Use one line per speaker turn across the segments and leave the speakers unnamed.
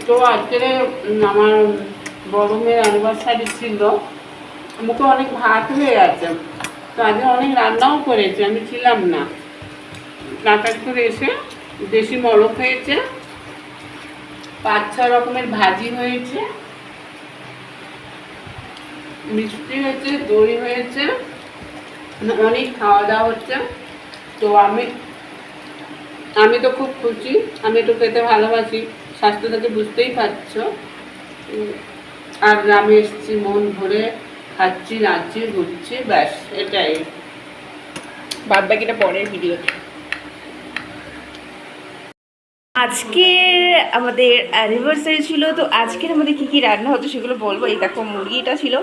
তো আজকে আমার বড় মেয়ের অ্যানিভার্সারি ছিল, মুখে অনেক ভাত হয়ে গেছে, তো আজকে অনেক রান্নাও করেছি, আমি ছিলাম না। নাটক করে এসে দেশি মোরগ হয়েছে, 5-6 রকমের ভাজি হয়েছে, মিষ্টি হয়েছে, দই হয়েছে, অনেক খাওয়া দাওয়া হচ্ছে। তো আমি তো খুব খুশি, আমি একটু খেতে ভালোবাসি, স্বাস্থ্যটাকে বুঝতেই পারছো। আর গ্রামে এসেছি, মন ভরে খাচ্ছি, নাচছি, ঘুরছি, ব্যাস এটাই।
বাদ বাকিটা পরের ভিডিওতে। আজকের আমাদের অ্যানিভার্সারি ছিল, তো আজকের আমাদের কী কী রান্না হতো সেগুলো বলবো। এই দেখো মুরগিটা ছিল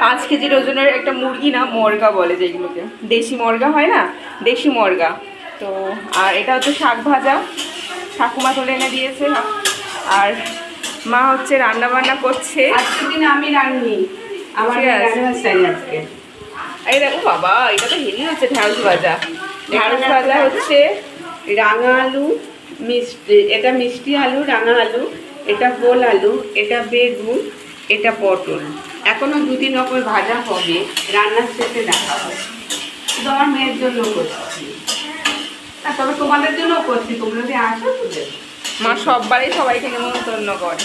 5 কেজির ওজনের একটা মুরগি, না মর্গা বলে যেগুলোকে, দেশি মর্গা হয় না, দেশি মর্গা। তো আর এটা হচ্ছে শাক ভাজা, ঠাকুমা তুলে এনে দিয়েছে। আর মা হচ্ছে রান্না বান্না করছে।
আজকের দিন আমি রান্নি, আমার অ্যানিভার্সারি আজকে।
এই দেখো বাবা, এটা তো হেভি হচ্ছে ঢ্যাঁড়স ভাজা। ঢ্যাঁড়স ভাজা হচ্ছে
রাঙা আলু, মিষ্টি, এটা মিষ্টি আলু, রাঙা আলু, এটা গোল আলু, এটা বেগুন, এটা পটল। এখনো 2-3 রকম ভাজা হবে, রান্নার শেষে দেখা হবে। শুধু আমার মেয়ের জন্য করছি, আর তবে তোমাদের জন্যও করছি, তোমরা যদি আসো তো দেবো।
মা সববারই সবাইকে নিমন্ত্রণ করে।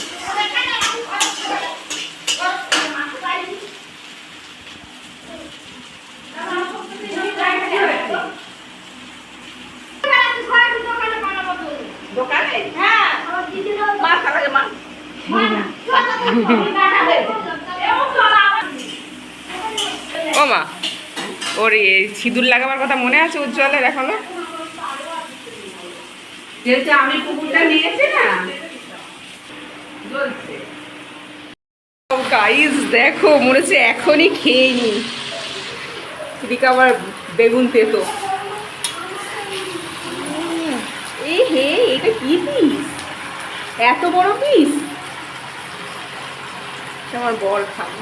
দোকানে? হ্যাঁ, মা খাবে, মা
ও মা, ওর সিঁদুর লাগাবার কথা মনে আছে উজ্জ্বলের এখনো?
যেহেতু আমি কুকুরটা নিয়েছি না, জ্বলছে।
গাইস দেখো, মনে হচ্ছে এখনই খেয়ে নি। এদিকে আবার বেগুন তেতো। এই হে, এটা কি পিস, এত বড় পিস? আমার বর খাবে।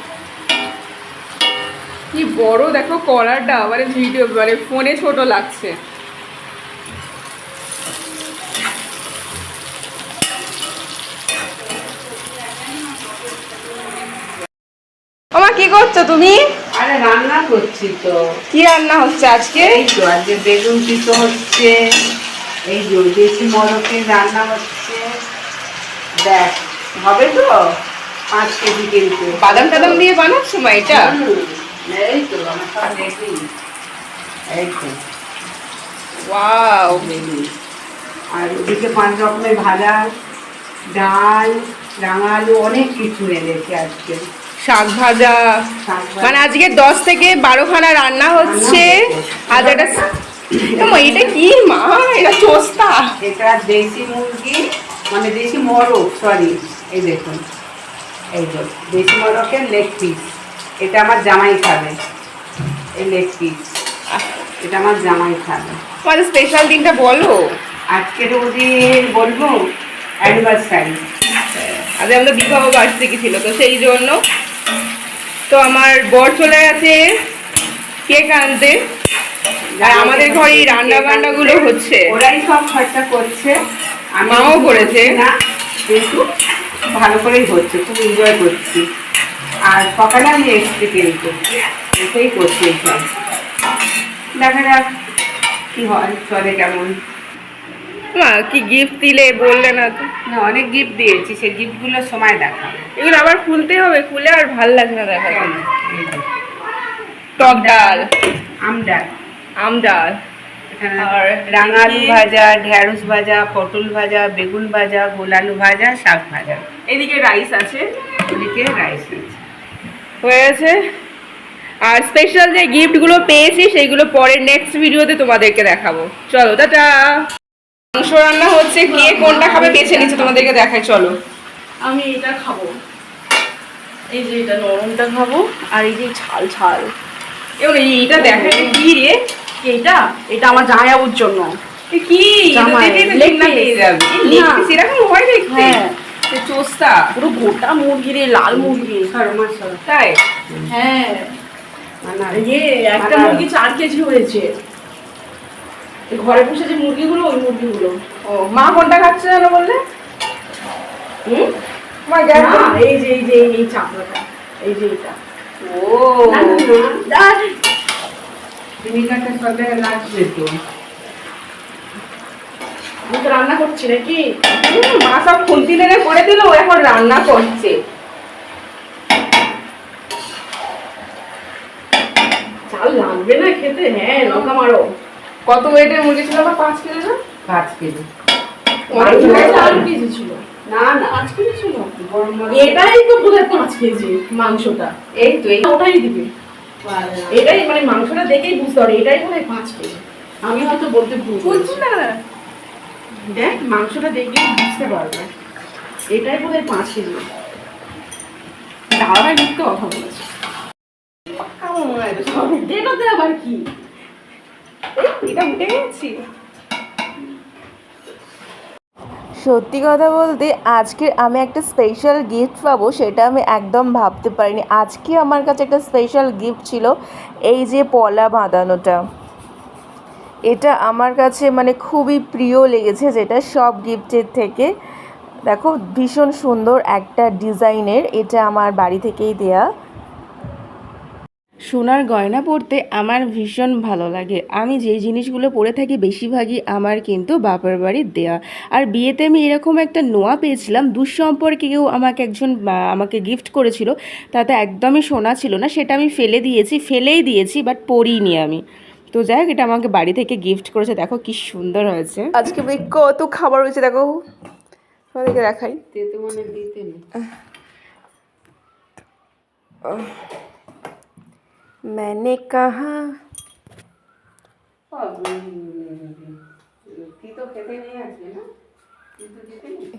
কি বড় দেখো কলারটা, মানে ভিডিও মানে ফোনে ছোট লাগছে। ওমা কি করছো তুমি?
আরে রান্না করছি তো।
কি রান্না হচ্ছে আজকে?
এই তো আজকে বেগুন পিঠো হচ্ছে, এই যে দেশি মোরগের রান্না হচ্ছে। দেখ, হবে তো 5 কেজি কিন্তু।
বাদাম টাদাম দিয়ে বানাচ্ছো মা এটা?
এই তো আমার সব রেডি। এই তো
ওয়াও।
আর ওদিকে 5 রকমের ভাজা, ডাল, রাঙা আলু, অনেক কিছু এনেছি আজকে।
শাক ভাজা, মানে আজকে 10 থেকে 12 খানা রান্না হচ্ছে। আজ এটা এটা কি মা, এটা চোস্তা?
এটা দেশি মুরগি, মানে দেশি মোরগ, সরি, এই দেখুন, এই যে দেশি মোরগের লেগ পিস। এটা আমার জামাই খাবে, এই লেগ পিস, এটা আমার জামাই খাবে।
তোমাদের স্পেশাল দিনটা বলো।
আজকের ওদের বলবো অ্যানিভার্সারি,
আজ আমাদের বিবাহ বার্ষিকী ছিল, তো সেই জন্য তো আমার বর চলে গেছে কেক আনতে, আর আমাদের ঘরে রান্না বান্না গুলো হচ্ছে।
ওরাই সব খরচা করছে,
মাও করেছে
না, কিন্তু ভালো করেই হচ্ছে, খুব এনজয় করছি। আর সকালে আমি এসছি, কিন্তু এসেই করছি এইসব। দেখা যাক কি হয়, চলে কেমন।
মা কি গিফট দিলে বললে না তো?
না, অনেক গিফট দিয়েছি, সেই গিফটগুলোর সময় দেখা।
এগুলো আবার খুলতে হবে, খুলে আর ভাল লাগে না দেখা। টক ডাল,
আম ডাল,
আম ডাল,
আর রাঙা আলু ভাজা, ঢেঁড়স ভাজা, পটল ভাজা, বেগুন ভাজা, গোল আলু ভাজা, শাক ভাজা।
এদিকে রাইস আছে,
ওদিকে রাইস আছে,
হয়ে গেছে। আর স্পেশাল যে গিফটগুলো পেয়েছি সেইগুলো পরে নেক্সট ভিডিওতে তোমাদেরকে দেখাবো। চলো টাটা। মাংস রান্না হচ্ছে, কে কোনটা খাবে বেছে নিচ্ছে, তোমাদেরকে দেখাই, চলো।
আমি এটা খাবো, এই যে এটা নরমটা খাবো, আর এই যে ছাল ছাল।
এবার এইটা দেখা কি রে?
এইটা এটা আমার জামাইবাবুর জন্য।
কি
জামাই,
লেগ পিস পেয়ে যাবে, লেগ পিস এরকম হয় দেখতে।
হ্যাঁ,
চোস্তা
পুরো গোটা মুরগি রে, লাল মুরগি।
তাই?
হ্যাঁ, এই যে একটা মুরগি 4 কেজি হয়েছে। ঘরে বসে যে মুরগিগুলো, ওই মুরগিগুলো।
ও মা কোনটা খাচ্ছে জানো বললে? আমার গ্যাস
না, এই চাপড়াটা, এই যে এটা।
ও
না,
ভিনিগারটা সব জায়গায় লাগবে তো।
আমি তো রান্না করছি নাকি?
মা সব খুন্তি লেগে করে দিল, ও এখন রান্না করছে।
চাল লাগবে না খেতে? হ্যাঁ, লঙ্কা মারো।
কত ওয়েটের মুরগি ছিল? 5 কেজি না?
5 কেজি।
অনেক ঝাল 4 কেজি ছিল।
না না
5 কেজি ছিল।
গরম মশলা
এটাই তো বোধহয় 5 কেজি মাংসটা।
এই তো এই
ওটাই দিবে। এটাই মানে মাংসটা দেখেই বুঝতে পারি এটাই বোধহয় 5 কেজি। আমি হয়তো বলতে ভুল
বলছি
বলছি।
না।
দেখ মাংসটা দেখেই বুঝতে পারবে। এটাই বোধহয় 5 কেজি। দাঁড়ায় মিথ্যে কথা বলেছে। এটাতে আবার কি?
এটা উঠে গেছি। সত্যি কথা বলতে আজকে আমি একটা স্পেশাল গিফট পাবো সেটা আমি একদম ভাবতে পারিনি। আজকে আমার কাছে একটা স্পেশাল গিফট ছিল এই যে পলা বাঁধানোটা। এটা আমার কাছে মানে খুবই প্রিয় লেগেছে, যেটা সব গিফটের থেকে। দেখো ভীষণ সুন্দর একটা ডিজাইনের, এটা আমার বাড়ি থেকেই দেয়া। সোনার গয়না পরতে আমার ভীষণ ভালো লাগে। আমি যেই জিনিসগুলো পরে থাকি বেশিরভাগই আমার কিন্তু বাপের বাড়ির দেয়া। আর বিয়েতে আমি এরকম একটা নোয়া পেয়েছিলাম, দুঃসম্পর্কে কেউ আমাকে গিফট করেছিল। তাতে একদমই সোনা ছিল না, সেটা আমি ফেলেই দিয়েছি, বাট পরিনি আমি। তো যাই হোক, এটা আমাকে বাড়ি থেকে গিফট করেছে। দেখো কি সুন্দর হয়েছে। আজকে কত খাবার হয়েছে দেখো, তোমাদেরকে দেখাই।
তেতো মানে দিতে না।
मैंने कहा
তিতো খেতে নেই আজকে না? তিতো দিতে নেই?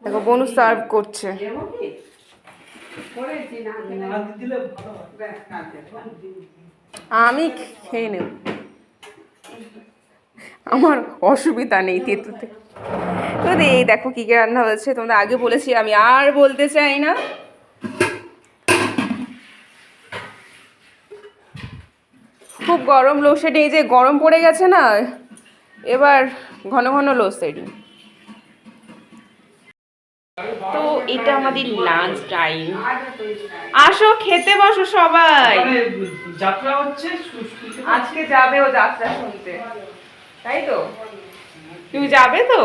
দেখো বনু সার্ভ করছে।
দেবো কি? করেছি না খেলে ব্যাস কালকে
আমি খেয়ে নেব, আমার অসুবিধা নেই তেঁতুতে। তো এই দেখো কী কী রান্না হয়েছে, তোমাদের আগে বলেছি, আমি আর বলতে চাই না। খুব গরম, লোডশেডিং, এই যে গরম পড়ে গেছে না, এবার ঘন ঘন লোডশেডিং। তো এটা আমাদের লাঞ্চ টাইম। আসো খেতে বসো সবাই।
যাত্রা হচ্ছে
আজকে যাবে ও যাত্রা শুনতে, তাই তো? তুমি যাবে তো?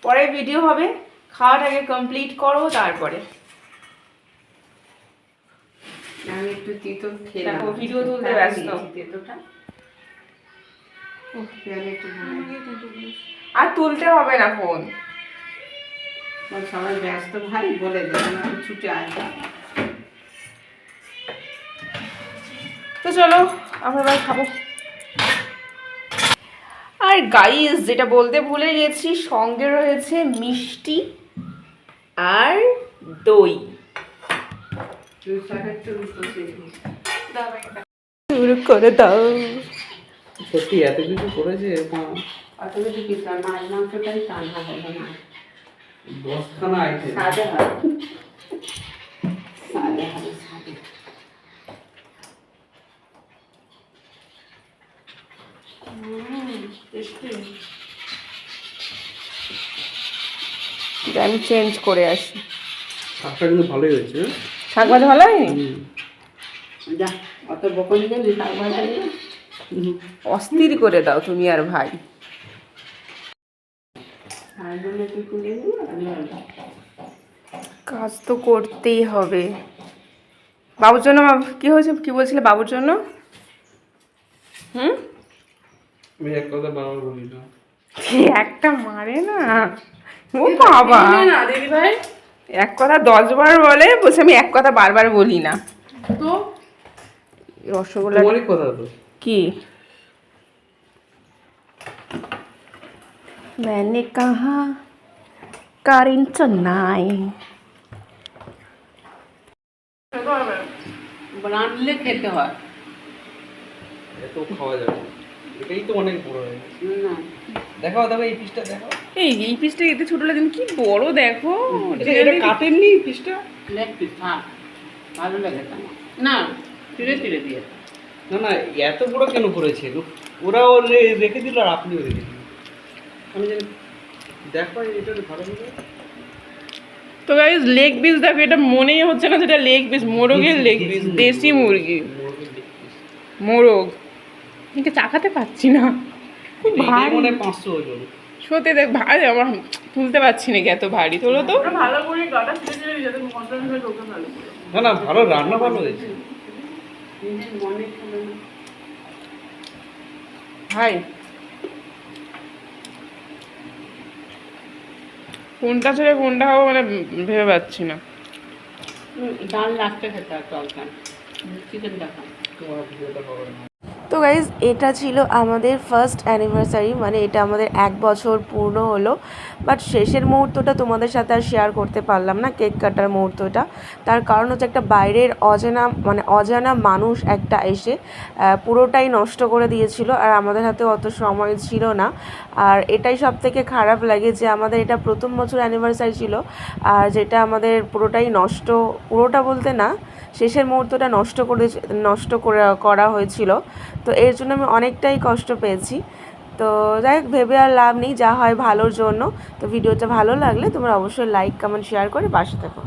পরে ভিডিও হবে, খাওয়াটাকে কমপ্লিট করো তারপরে।
আমি একটু তিতো খেলাম।
দেখো, ভিডিও তুলতে ব্যস্ত।
তেতোটা আমি একটু
আর তুলতে হবে না ফোন।
সবাই ব্যস্ত ভাই বলে দেবেন একটু ছুটে আসবে।
তো চলো আমরা এবার খাবো। আর গাইস, যেটা বলতে ভুলে গেছি, সঙ্গে রয়েছে মিষ্টি আর দই। শুরু করে দাও।
সত্যি এত কিছু করেছে
অত কিছু কি মাছ মাংসটাই রান্না হলো না,
10খানা আইটেম।
সাদে হয় সাদে হবে সাদে।
আমি চেঞ্জ করে আসি।
শাকটা কিন্তু ভালোই হয়েছে।
শাক ভাজা ভালো হয়নি?
যা অত বকনি গেলি শাক ভাজা নিয়ে
অস্থির করে দাও তুমি আর ভাই। কাজ তো করতেই হবে। বাবুর জন্য কি হয়েছে, কি বলছিলে বাবুর জন্য?
আমি এক কথা বারবার বলি না।
একটা মারে না, ও বাবা
না দিদি ভাই,
এক কথা 10 বার বলে, বলছে আমি এক কথা বারবার বলি না।
তো
রসগোল্লা
তোমারই কথা তো।
কি? मैंने कहा কারেন নাই।
রাঁধলে খেতে হয়
এত খাওয়া যাবে, এটাই তো অনেক বড় হয়ে গেছে।
না
দেখাও দেখো এই পিসটা দেখাও।
এই পিসটা এতে ছোট লাগে, কি বড় দেখো।
এটা কাটেননি পিসটা?
লেগ পিস হ্যাঁ ভালো লাগে তো না, চিড়ে চিড়ে দিয়ে।
না না, এত বড় কেন করেছে? ওরাও রেখে দিল আর আপনিও রেখে দিলেন। আমি জানি দেখো এটা ভালো করে
তো গাইস লেগ পিস দেখো, এটা মনেই হচ্ছে না যেটা লেগ পিস, মোরগের লেগ পিস, দেশি মুরগি মোরগ। একে চাকাতে পাচ্ছি না, খুব ভারী
মনে 500 ওজন।
সত্যি দেখ ভারী, আমার তুলতে পারছি না, এত ভারী। তোলো তো।
ভালো করে গাটা ছেড়ে দিলে যাতে মশলা ঢোকে ভালো করে।
না ভালো রান্না ভালো হয়েছে।
নিজের মনে ছিল না।
ভাই কোনটা ছেড়ে কোনটা খাবো মানে ভেবে পাচ্ছি না।
ডাল লাস্টে খেতে আর তরকার চিকেন দেখা।
তোমার ভিডিওটা করো না।
তো গাইজ এটা ছিল আমাদের ফার্স্ট অ্যানিভার্সারি, মানে এটা আমাদের 1 বছর পূর্ণ হলো। বাট শেষের মুহূর্তটা তোমাদের সাথে আর শেয়ার করতে পারলাম না, কেক কাটার মুহূর্তটা। তার কারণ হচ্ছে একটা বাইরের অজানা মানুষ একটা এসে পুরোটাই নষ্ট করে দিয়েছিল, আর আমাদের হাতে অত সময় ছিল না। আর এটাই সব থেকে খারাপ লাগে যে আমাদের এটা প্রথম বছর অ্যানিভার্সারি ছিল, আর যেটা আমাদের পুরোটা বলতে না, শেষের মুহূর্তটা নষ্ট করা হয়েছিল। তো এর জন্য আমি অনেকটাই কষ্ট পেয়েছি। তো যাই হোক, ভেবে আর লাভ নেই, যা হয় ভালোর জন্য। তো ভিডিওটা ভালো লাগলে তোমরা অবশ্যই লাইক কমেন্ট শেয়ার করে পাশে থাকো।